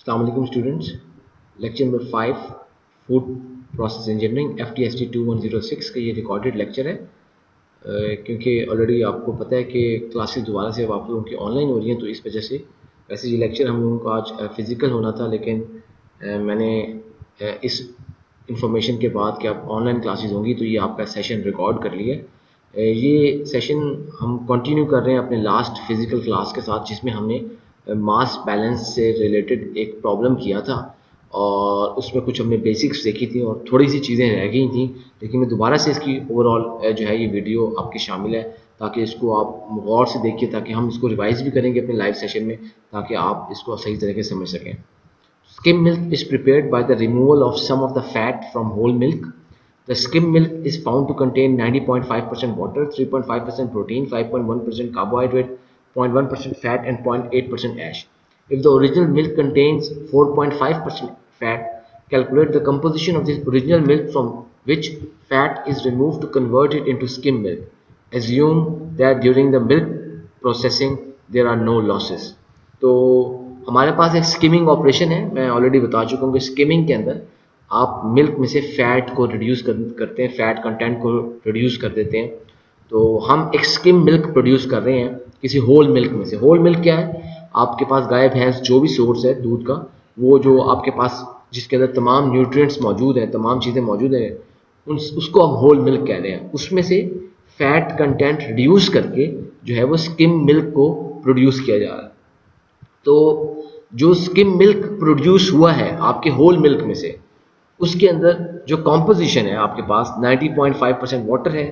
अस्सलाम वालेकुम students. Lecture number 5 food process engineering FTST 2106 का ये रिकॉर्डेड लेक्चर है। क्योंकि ऑलरेडी आपको पता है कि क्लासेस दोबारा से अब आप लोगों की ऑनलाइन हो रही हैं, तो इस वजह से वैसे ये लेक्चर हम लोगों को आज फिज़िकल होना था, लेकिन मैंने इस इंफॉर्मेशन के बाद कि अब ऑनलाइन क्लासेस होंगी तो ये आपका सेशन रिकॉर्ड कर लिया। ये सेशन हम कंटिन्यू कर रहे हैं अपने लास्ट फिज़िकल क्लास के साथ, जिसमें हमने मास बैलेंस से रिलेटेड एक प्रॉब्लम किया था और उसमें कुछ हमने बेसिक्स देखी थी और थोड़ी सी चीज़ें रह गई थी, लेकिन मैं दोबारा से इसकी ओवरऑल जो है ये वीडियो आपकी शामिल है ताकि इसको आप गौर से देखिए, ताकि हम इसको रिवाइज भी करेंगे अपने लाइव सेशन में, ताकि आप इसको सही तरीके से समझ सकें। Skim milk is prepared by the removal of some of the fat from whole milk. The skim milk is found to contain 90.5% water, 3.5% protein, 5.1% carbohydrate, 0.1% fat and 0.8% ash. If the original milk contains 4.5% fat, calculate the composition of the original milk from which fat is removed to convert it into skim milk. Assume that during the milk processing there are no losses. तो हमारे पास एक skimming operation है। मैं already बता चुका हूँ कि skimming के अंदर आप मिल्क में से फैट को रिड्यूस करते हैं, फैट कंटेंट को रिड्यूस कर देते हैं। तो हम एक स्किम मिल्क प्रोड्यूस कर रहे हैं किसी होल मिल्क में से। होल मिल्क क्या है? आपके पास गाय भैंस जो भी सोर्स है दूध का, वो जो आपके पास जिसके अंदर तमाम न्यूट्रिएंट्स मौजूद हैं, तमाम चीज़ें मौजूद हैं, उसको हम होल मिल्क कह रहे हैं। उसमें से फैट कंटेंट रिड्यूस करके जो है वो स्किम मिल्क को प्रोड्यूस किया जा रहा है। तो जो स्किम मिल्क प्रोड्यूस हुआ है आपके होल मिल्क में से, उसके अंदर जो कॉम्पोजिशन है आपके पास 90.5% वाटर है,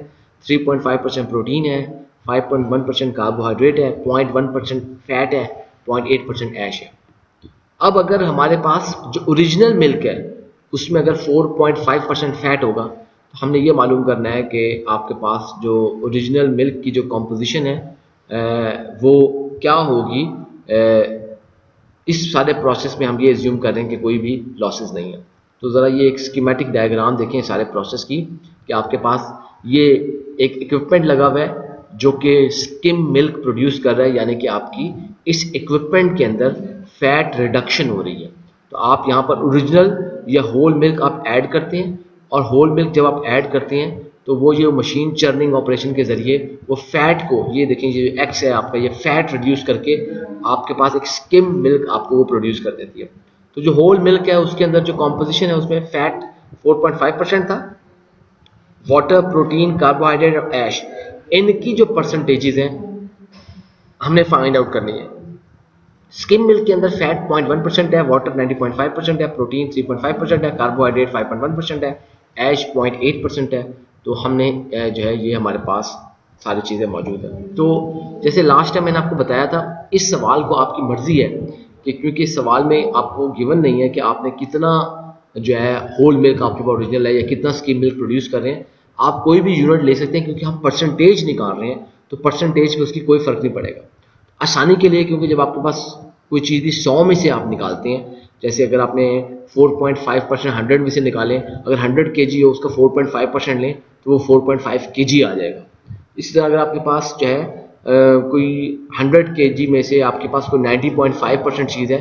3.5% प्रोटीन है, 5.1% कार्बोहाइड्रेट है, 0.1% फैट है, 0.8% ऐश है। अब अगर हमारे पास जो ओरिजिनल मिल्क है उसमें अगर 4.5% फैट होगा, तो हमने ये मालूम करना है कि आपके पास जो ओरिजिनल मिल्क की जो कॉम्पोजिशन है वो क्या होगी। इस सारे प्रोसेस में हम ये एज्यूम कर रहे हैं कि कोई भी लॉसेस नहीं है। तो ज़रा ये एक स्कीमेटिक डायग्राम देखें सारे प्रोसेस की, कि आपके पास ये एक इक्विपमेंट लगा हुआ है जो कि स्किम मिल्क प्रोड्यूस कर रहा है, यानी कि आपकी इस इक्विपमेंट के अंदर फैट रिडक्शन हो रही है। तो आप यहाँ पर ओरिजिनल या होल मिल्क आप ऐड करते हैं, और होल मिल्क जब आप ऐड करते हैं तो वो ये मशीन चर्निंग ऑपरेशन के ज़रिए वो फैट को, ये देखें ये एक्स है आपका, ये फैट रिड्यूस करके आपके पास एक स्किम मिल्क आपको वो प्रोड्यूस कर देती है। तो जो होल मिल्क है उसके अंदर जो कॉम्पोजिशन है उसमें फैट 4.5% था, वाटर, प्रोटीन, कार्बोहाइड्रेट और ऐश, इनकी जो परसेंटेजेस हैं हमने फाइंड आउट करनी है। स्किम मिल्क के अंदर फैट 0.1% है, वाटर 90.5% है, प्रोटीन 3.5% है, कार्बोहाइड्रेट 5.1% है, ऐश 0.8% है। तो हमने जो है ये हमारे पास सारी चीज़ें मौजूद हैं। तो जैसे लास्ट टाइम मैंने आपको बताया था, इस सवाल को आपकी मर्जी है कि, क्योंकि इस सवाल में आपको गिवन नहीं है कि आपने कितना जो है होल मिल्क आपके पास ओरिजिनल है या कितना स्किम मिल्क प्रोड्यूस कर रहे हैं। आप कोई भी यूनिट ले सकते हैं, क्योंकि हम परसेंटेज निकाल रहे हैं तो परसेंटेज में उसकी कोई फ़र्क नहीं पड़ेगा आसानी के लिए। क्योंकि जब आपके पास कोई चीज़ भी 100 में से आप निकालते हैं, जैसे अगर आपने 4.5% 100 में से निकालें, अगर 100 kg हो उसका 4.5% लें तो वो 4.5 kg आ जाएगा। इसी तरह अगर आपके पास जो है कोई 100 kg में से आपके पास कोई 90.5% चीज़ है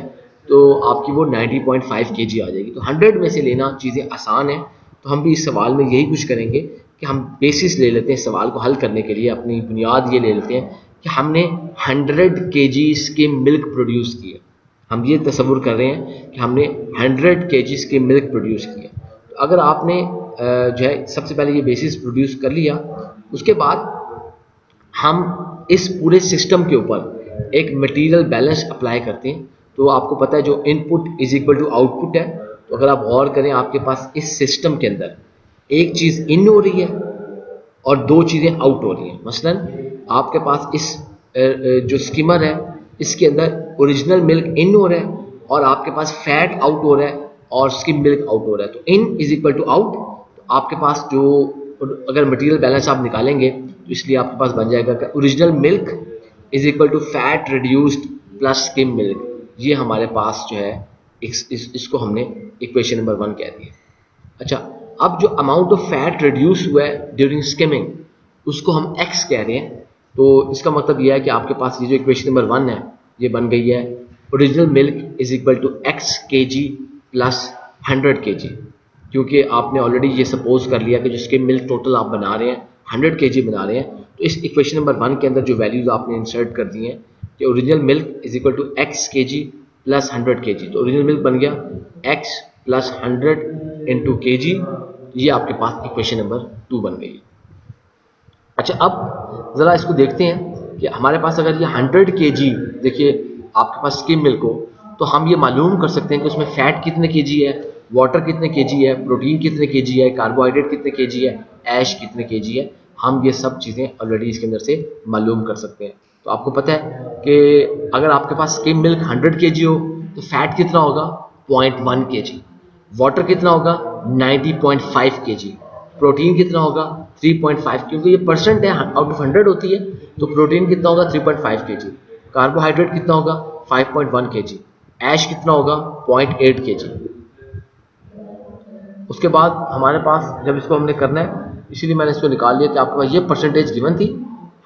तो आपकी वो 90.5 kg आ जाएगी। तो 100 में से लेना चीज़ें आसान है। तो हम भी इस सवाल में यही कुछ करेंगे कि हम बेसिस ले लेते हैं सवाल को हल करने के लिए, अपनी बुनियाद ये ले लेते हैं कि हमने 100 kg स्किम मिल्क प्रोड्यूस किया। हम ये तसव्वुर कर रहे हैं कि हमने 100 kg स्किम मिल्क प्रोड्यूस किया। तो अगर आपने जो है सबसे पहले ये बेसिस प्रोड्यूस कर लिया, उसके बाद हम इस पूरे सिस्टम के ऊपर एक मटेरियल बैलेंस अप्लाई करते हैं। तो आपको पता है जो input is equal to output है। तो अगर आप गौर करें, आपके पास इस सिस्टम के अंदर एक चीज़ इन हो रही है और दो चीज़ें आउट हो रही हैं। मसलन आपके पास इस जो स्किमर है इसके अंदर ओरिजिनल मिल्क इन हो रहा है और आपके पास फैट आउट हो रहा है और स्किम मिल्क आउट हो रहा है। तो इन इज इक्वल टू आउट। तो आपके पास जो अगर मटेरियल बैलेंस आप निकालेंगे तो इसलिए आपके पास बन जाएगा कि original milk is equal to fat reduced plus skim milk. ये हमारे पास जो है इसको हमने इक्वेशन नंबर 1 कह दिया। अच्छा, अब जो अमाउंट ऑफ फैट रिड्यूस हुआ है ड्यूरिंग स्किमिंग उसको हम x कह रहे हैं। तो इसका मतलब यह है कि आपके पास ये जो इक्वेशन नंबर 1 है ये बन गई है original milk is equal to x kg plus 100 kg, क्योंकि आपने ऑलरेडी ये सपोज कर लिया कि जो स्किम मिल्क टोटल आप बना रहे हैं 100 kg बना रहे हैं, तो इस इक्वेशन नंबर 1 के अंदर जो वैल्यूज आपने इंसर्ट कर दी हैं कि original milk is equal to x kg plus 100 kg, तो ओरिजिनल मिल्क बन गया x प्लस 100 इंटू के जी, ये आपके पास इक्वेशन नंबर 2 बन गई। अच्छा, अब ज़रा इसको देखते हैं कि हमारे पास अगर ये 100 kg, देखिए आपके पास स्किम मिल्क हो, तो हम ये मालूम कर सकते हैं कि उसमें फ़ैट कितने kg है, वाटर कितने kg है, प्रोटीन कितने kg है, कार्बोहाइड्रेट कितने kg है, ऐश कितने kg है। हम ये सब चीज़ें ऑलरेडी इसके अंदर से मालूम कर सकते हैं। तो आपको पता है कि अगर आपके पास स्किम मिल्क 100 kg हो तो फ़ैट कितना होगा 0.1 kg, वाटर कितना होगा 90.5 kg, प्रोटीन कितना होगा 3.5, क्योंकि ये परसेंट है, आउट ऑफ 100 होती है, तो प्रोटीन कितना होगा 3.5 kg, कार्बोहाइड्रेट कितना होगा 5.1 kg, ऐश कितना होगा 0.8 kg। उसके बाद हमारे पास जब इसको हमने करना है, इसीलिए मैंने इसको निकाल लिया कि आपके पास ये परसेंटेज गिवन थी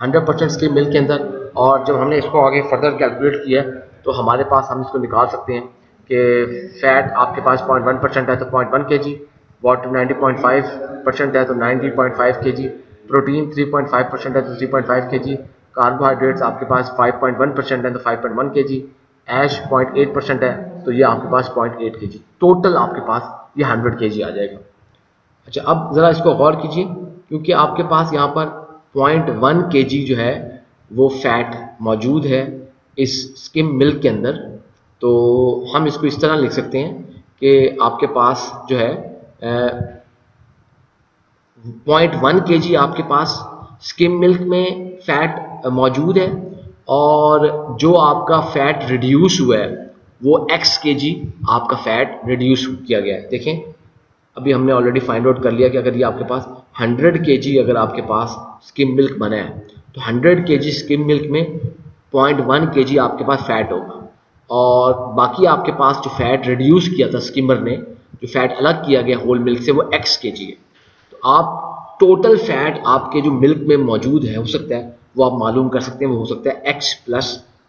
100% स्किम मिल्क के अंदर, और जब हमने इसको आगे फर्दर कैलकुलेट किया तो हमारे पास हम इसको निकाल सकते हैं कि फैट आपके पास 0.1% है तो 0.1 kg, वाटर 90.5% है तो 90.5 kg, प्रोटीन 3.5% है तो 3.5 kg, कार्बोहाइड्रेट्स आपके पास 5.1% है तो 5.1 kg, ऐश 0.8% है तो ये आपके पास 0.8 kg, टोटल आपके पास ये 100 kg आ जाएगा। अच्छा, अब ज़रा इसको गौर कीजिए, क्योंकि आपके पास यहाँ पर 0.1 kg जो है वो फैट मौजूद है इस स्किम मिल्क के अंदर, तो हम इसको इस तरह लिख सकते हैं कि आपके पास जो है 0.1 kg आपके पास स्किम मिल्क में फैट मौजूद है, और जो आपका फैट रिड्यूस हुआ है वो x kg आपका फैट रिड्यूस किया गया है। देखें, अभी हमने ऑलरेडी फाइंड आउट कर लिया कि अगर ये आपके पास 100 kg अगर आपके पास स्किम मिल्क बना है तो 100 kg स्किम मिल्क में 0.1 kg आपके पास फैट होगा, और बाकी आपके पास जो फैट रिड्यूस किया था स्किमर ने, जो फैट अलग किया गया होल मिल्क से, वो x kg है। तो आप टोटल फैट आपके जो मिल्क में मौजूद है, हो सकता है वो आप मालूम कर सकते हैं, वो हो सकता है x प्लस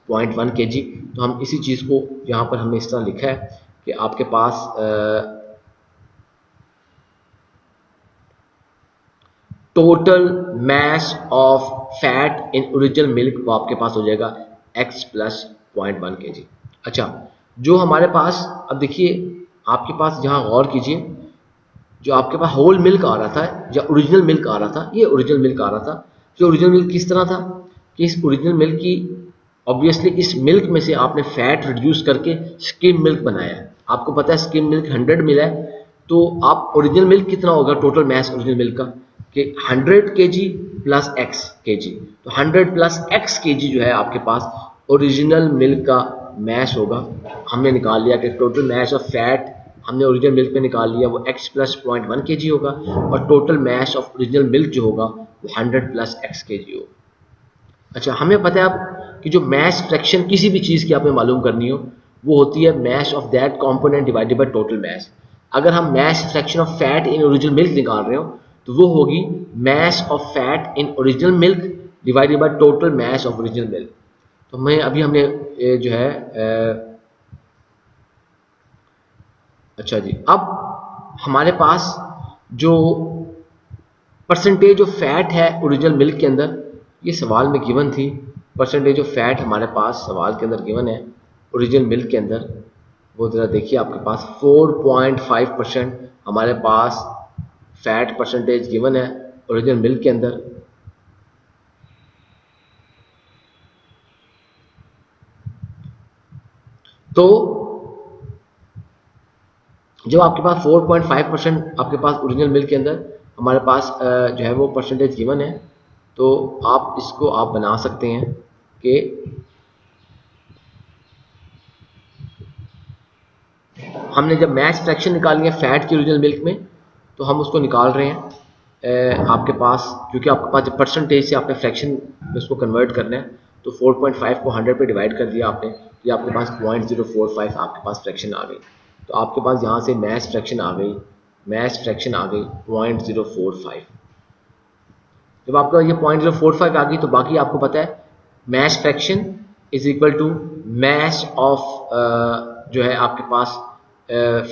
0.1 kg। तो हम इसी चीज़ को यहाँ पर हमने इस तरह लिखा है कि आपके पास total mass of fat in original milk वो आपके पास हो जाएगा x प्लस 0.1 kg। अच्छा, जो हमारे पास, अब देखिए आपके पास यहाँ गौर कीजिए, जो आपके पास होल मिल्क आ रहा था या ओरिजिनल मिल्क आ रहा था, ये ओरिजिनल मिल्क आ रहा था। जो ओरिजिनल मिल्क किस तरह था कि इस ओरिजिनल मिल्क की, ऑब्वियसली इस मिल्क में से आपने फैट रिड्यूस करके स्किम मिल्क बनाया है। आपको पता है स्किम मिल्क 100 मिला है, तो आप ओरिजिनल मिल्क कितना होगा टोटल मैस ओरिजिनल मिल्क का कि 100 kg प्लस x kg, तो 100 प्लस x kg जो है आपके पास ओरिजिनल मिल्क का मैस होगा। हमने निकाल लिया कि टोटल मैस ऑफ फैट हमने ओरिजिनल मिल्क में निकाल लिया, वो x प्लस 0.1 kg होगा, और total mass of original milk जो होगा वो 100 प्लस x kg होगा। अच्छा, हमें पता है अब कि जो मैस फ्रैक्शन किसी भी चीज़ की आपने मालूम करनी हो, वो होती है mass of that component divided by total mass. अगर हम mass fraction of fat in original milk निकाल रहे हो तो वो होगी mass of fat in original milk divided by total mass of original milk. तो हमने जो है अच्छा जी, अब हमारे पास जो परसेंटेज ऑफ फैट है ओरिजिनल मिल्क के अंदर, ये सवाल में गिवन थी। परसेंटेज ऑफ फैट हमारे पास सवाल के अंदर गिवन है ओरिजिनल मिल्क के अंदर, वो ज़रा देखिए आपके पास 4.5% हमारे पास फैट परसेंटेज गिवन है ओरिजिनल मिल्क के अंदर। तो जब आपके पास 4.5% आपके पास ओरिजिनल मिल्क के अंदर हमारे पास जो है वो परसेंटेज गिवन है, तो आप इसको आप बना सकते हैं कि हमने जब मैच फ्रैक्शन निकालनी है फैट की ओरिजिनल मिल्क में, तो हम उसको निकाल रहे हैं आपके पास, क्योंकि आपके पास जब परसेंटेज से आपने फ्रैक्शन में उसको कन्वर्ट करना है, तो 4.5 को 100 पे डिवाइड कर दिया आपने, ये आपके पास 0.045 आपके पास फ्रैक्शन आ गई। तो आपके पास यहाँ से मैच फ्रैक्शन आ गई, मैच फ्रैक्शन आ गई 0.045। जब आपका ये 0.045 आ गई तो बाकी आपको पता है mass fraction is equal to mass of जो है आपके पास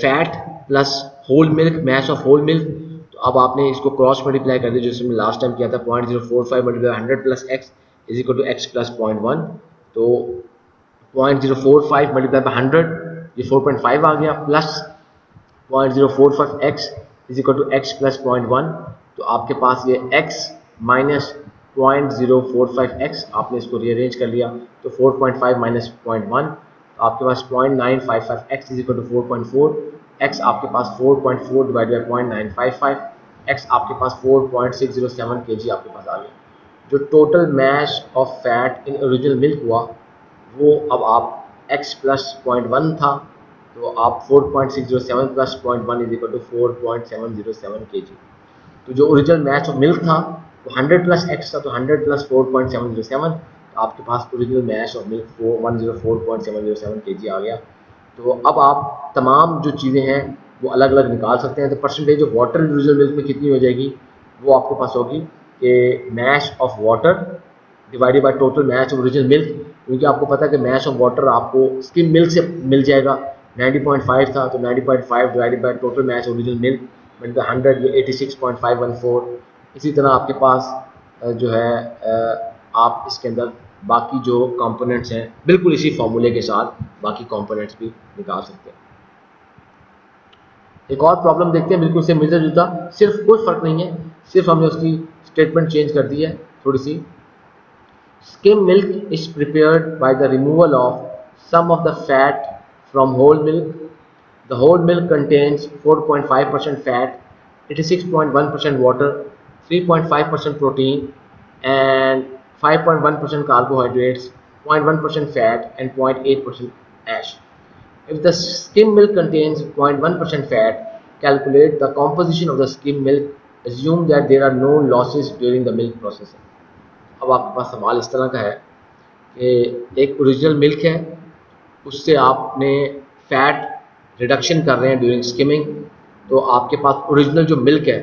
fat plus whole milk, mass of whole milk. तो अब आपने इसको क्रॉस मल्टीप्लाई कर दिया जैसे हमने लास्ट टाइम किया था, 0.045 multiply 100 plus x is equal to x plus 0.1। तो 0.045 मल्टीप्लाई बाई 100 ये 4.5 आ गया, plus 0.045 x is equal to x plus 0.1। तो आपके पास ये x माइनस 0.045 एक्स, आपने इसको रीअरेंज कर लिया तो 4.5 माइनस 0.1, तो आपके पास 0.955 x is equal to 4.4, x आपके पास 4.4 डिवाइड बाई 0.955, एक्स आपके पास 4.607 kg आपके पास आ गया। जो total mass of fat in original milk हुआ वो अब आप x प्लस 0.1 था, तो आप 4.607 plus 0.1 is equal to 4.707 kg। तो जो ओरिजिनल मैश ऑफ मिल्क था वो 100 प्लस x था, तो 100 प्लस 4.707, तो आपके पास original mass of milk 104.707 kg आ गया। तो अब आप तमाम जो चीज़ें हैं वो अलग अलग निकाल सकते हैं। तो percentage of water original milk में कितनी हो जाएगी, वो आपके पास होगी कि mass of water divided by total mass of original milk, क्योंकि आपको पता है कि मैश ऑफ वाटर आपको स्किम मिल्क से मिल जाएगा, 90.5 था, तो 90.5 divided by total mass original milk multiply 100 ये 86.514। इसी तरह आपके पास जो है आप इसके अंदर बाकी जो कंपोनेंट्स हैं बिल्कुल इसी फॉर्मूले के साथ बाकी कंपोनेंट्स भी निकाल सकते हैं। एक और प्रॉब्लम देखते हैं, बिल्कुल से मिलता जुलता, सिर्फ कोई फर्क नहीं है, सिर्फ हमने उसकी स्टेटमेंट चेंज कर दी है थोड़ी सी। Skim milk is prepared by the removal of some of the fat from whole milk. The whole milk contains 4.5% fat, 86.1% water, 3.5% protein, and 5.1% carbohydrates, 0.1% fat, and 0.8% ash. If the skim milk contains 0.1% fat, calculate the composition of the skim milk. Assume that there are no losses during the milk processing. अब आपके पास सवाल इस तरह का है कि एक original milk है, उससे आपने फैट रिडक्शन कर रहे हैं ड्यूरिंग स्किमिंग, तो आपके पास ओरिजिनल जो मिल्क है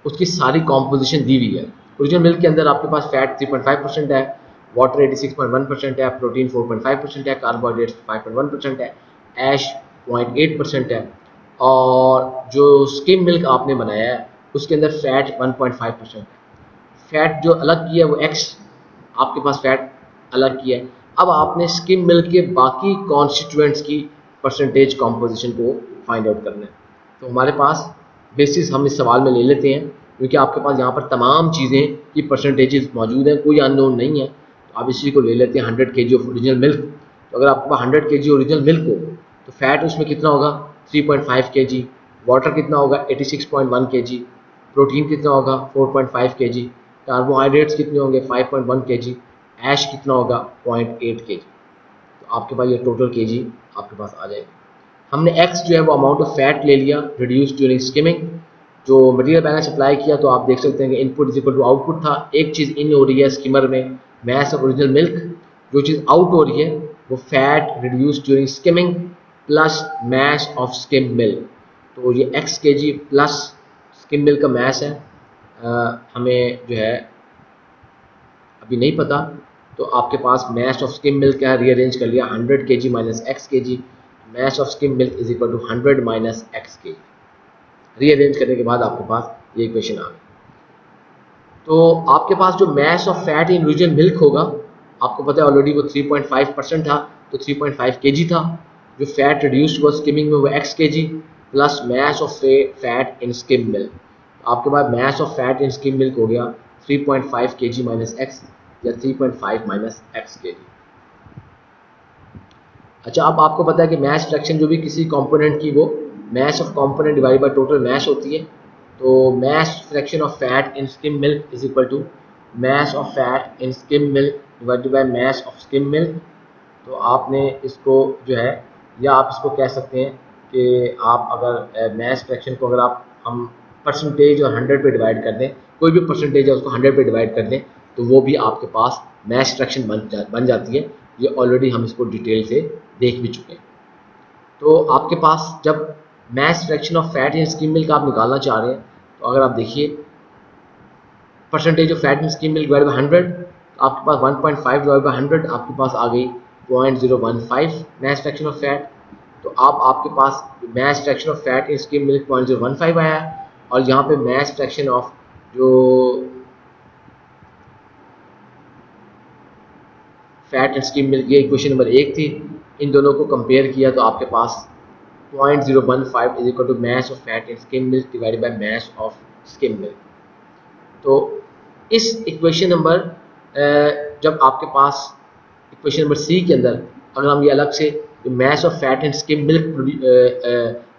उसकी सारी कॉम्पोजिशन दी हुई है। ओरिजिनल मिल्क के अंदर आपके पास फैट 3.5% है, वाटर 86.1% है, प्रोटीन 4.5% है, कार्बोहाइड्रेट्स 5.1% है, ऐश 0.8% है, और जो स्किम मिल्क आपने बनाया है उसके अंदर फैट 1.5% है। फैट जो अलग किया है वो एक्स, आपके पास फैट अलग किया है। अब आपने स्किम मिल्क के बाकी कॉन्स्टिट्यूएंट्स की परसेंटेज कॉम्पोजिशन को फाइंड आउट करना है। तो हमारे पास बेसिस हम इस सवाल में ले लेते हैं, क्योंकि आपके पास यहाँ पर तमाम चीज़ें की परसेंटेजेस मौजूद हैं, कोई अननोन नहीं है। तो आप इसी को ले लेते हैं 100 kg ऑफ ओरिजिनल मिल्क। तो अगर आपके पास 100 kg ओरिजिनल मिल्क हो तो फैट उसमें कितना होगा 3.5 kg, वाटर कितना होगा 86.1 kg, प्रोटीन कितना होगा 4.5 kg, कार्बोहाइड्रेट्स कितने होंगे 5.1 kg, ऐश कितना होगा 0.8 kg। तो आपके पास ये टोटल kg आपके पास आ जाएगा। हमने x जो है वो अमाउंट ऑफ फैट ले लिया रिड्यूस ड्यूरिंग स्किमिंग। जो मटेरियल बैलेंस अप्लाई किया तो आप देख सकते हैं कि input is equal to output था। एक चीज़ इन हो रही है स्किमर में, मैश ऑफ ओरिजिनल मिल्क, जो चीज़ आउट हो रही है वो fat reduce during skimming plus mass of skim milk. तो ये x kg plus skim milk का मैश है, हमें जो है अभी नहीं पता, तो आपके पास मैश ऑफ स्किम मिल्क क्या है, रीअरेंज कर लिया 100 kg minus x kg, mass of skim milk is equal to 100 minus x kg। Rearrange करने के बाद आपके पास ये इक्वेशन आ गई। तो आपके पास जो mass of fat in original milk होगा, आपको पता है ऑलरेडी वो 3.5% था, तो 3.5 kg था। जो फैट रिड्यूस्ड हुआ स्किमिंग में वो x kg plus mass of fat in skim milk. आपके पास mass of fat in skim milk हो गया 3.5 kg माइनस एक्स या 3.5 माइनस एक्स kg। अच्छा, अब आपको पता है कि मैश फ्रैक्शन जो भी किसी कंपोनेंट की वो mass of component divide by total mass होती है। तो mass fraction of fat in skim milk is equal to mass of fat in skim milk divided by mass of skim milk. तो आपने इसको जो है, या आप इसको कह सकते हैं कि आप अगर मैश फ्रैक्शन को अगर हम परसेंटेज और 100 पे डिवाइड कर दें, कोई भी परसेंटेज है उसको 100 पे डिवाइड कर दें, तो वो भी आपके पास मैश फ्रैक्शन बन जाती है। ये ऑलरेडी हम इसको डिटेल से देख भी चुके हैं। तो आपके पास जब mass fraction of fat in skim milk आप निकालना चाह रहे हैं, तो अगर आप देखिए percentage of fat in skim milk divide by 100, आपके पास 1.5 डिवाइड बाय 100 आपके पास आ गई 0.015 mass fraction of fat। तो आप आपके पास mass fraction of fat in skim milk 0.015 आया, और यहाँ पे mass fraction of जो फैट एंड स्किम मिल्क, ये इक्वेशन नंबर 1 थी। इन दोनों को कंपेयर किया तो आपके पास 0.015 is equal to mass of fat in skim milk divided by mass of skim milk. तो इस इक्वेशन नंबर जब आपके पास इक्वेशन नंबर सी के अंदर अगर हम ये अलग से mess of fat and skim milk,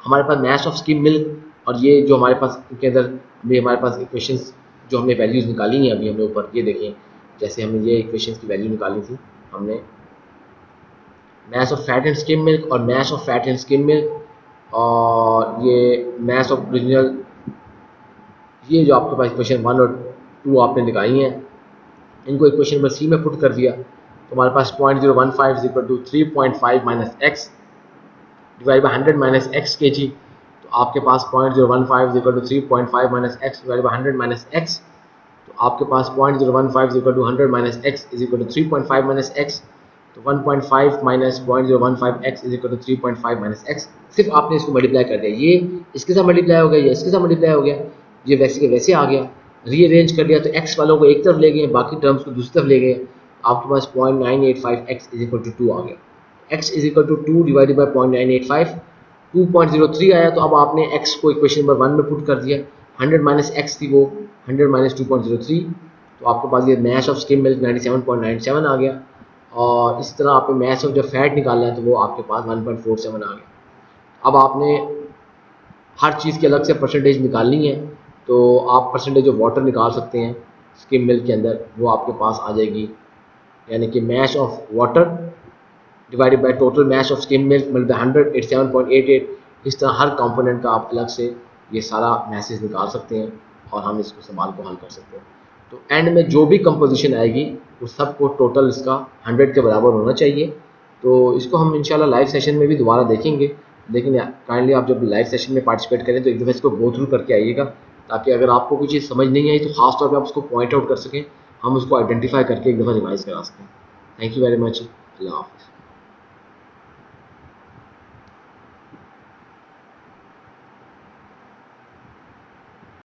हमारे पास मैस ऑफ स्किम मिल्क और ये जो हमारे पास के अंदर अभी हमारे पास इक्वेशंस जो हमने वैल्यूज़ निकाली हैं अभी हमने ऊपर ये देखें, जैसे हमने ये इक्वेशंस की वैल्यू निकाली थी, हमने mass of fat and skim milk और mass of fat and skim milk और ये मैस ऑफ ओरिजिनल, ये जो आपके पास इक्वेशन 1 और 2 आपने निकाली हैं, इनको इक्वेशन नंबर सी में पुट कर दिया तो हमारे पास 0.015 is equal to 3.5 minus x divide by 100 minus x K G. तो आपके पास 0.015 is equal to 3.5 minus x divide by 100 minus x. तो आपके पास 0.015 is equal to 100 minus x is equal to 3.5 minus x. तो 1.5 minus 0.015 x is equal to 3.5 minus x. सिर्फ आपने इसको मल्टीप्लाई कर दिया, ये इसके साथ मल्टीप्लाई हो गया, ये इसके साथ मल्टीप्लाई हो गया, ये वैसे के वैसे आ गया, रीअरेंज कर दिया तो एक्स वालों को एक तरफ ले गए, बाकी टर्म्स को दूसरी तरफ ले गए, आपके पास 0.985 एक्स इज इक्वल टू 2 आ गया। X is equal to 2 divided by 0.985, 2.03 आया। तो अब आपने एक्स को इक्वेशन नंबर 1 में पुट कर दिया, 100 माइनस एक्स थी वो 100 माइनस 2.03, तो आपके पास ये मैश ऑफ स्किम मिल्क 97.97 आ गया। और इस तरह आपने मैश ऑफ जब फैट निकालना है तो वो आपके पास 1.47 आ गया। अब आपने हर चीज़ की अलग से परसेंटेज निकालनी है, तो आप परसेंटेज ऑफ वाटर निकाल सकते हैं स्किम मिल्क के अंदर, वो आपके पास आ जाएगी, यानी कि mass of water divided by total mass of skim milk multiply 100 87.88। इस तरह हर कंपोनेंट का आप अलग से ये सारा मैसेज निकाल सकते हैं और हम इसको सवाल को हल कर सकते हैं। तो एंड में जो भी कंपोजिशन आएगी वो सबको टोटल इसका 100 के बराबर होना चाहिए। तो इसको हम इंशाल्लाह लाइव सेशन में भी दोबारा देखेंगे, लेकिन काइंडली आप जब लाइव सेशन में पार्टिसिपेट करें तो एक दफ़ा इसको गो थ्रू करके आइएगा, ताकि अगर आपको कोई चीज़ समझ नहीं आई तो ख़ास तौर पर आप उसको पॉइंट आउट कर सकें, हम उसको आइडेंटिफाई करके एक दफ़ा रिवाइज करा सकें। Thank you very much. अल्लाह हाफ़िज़।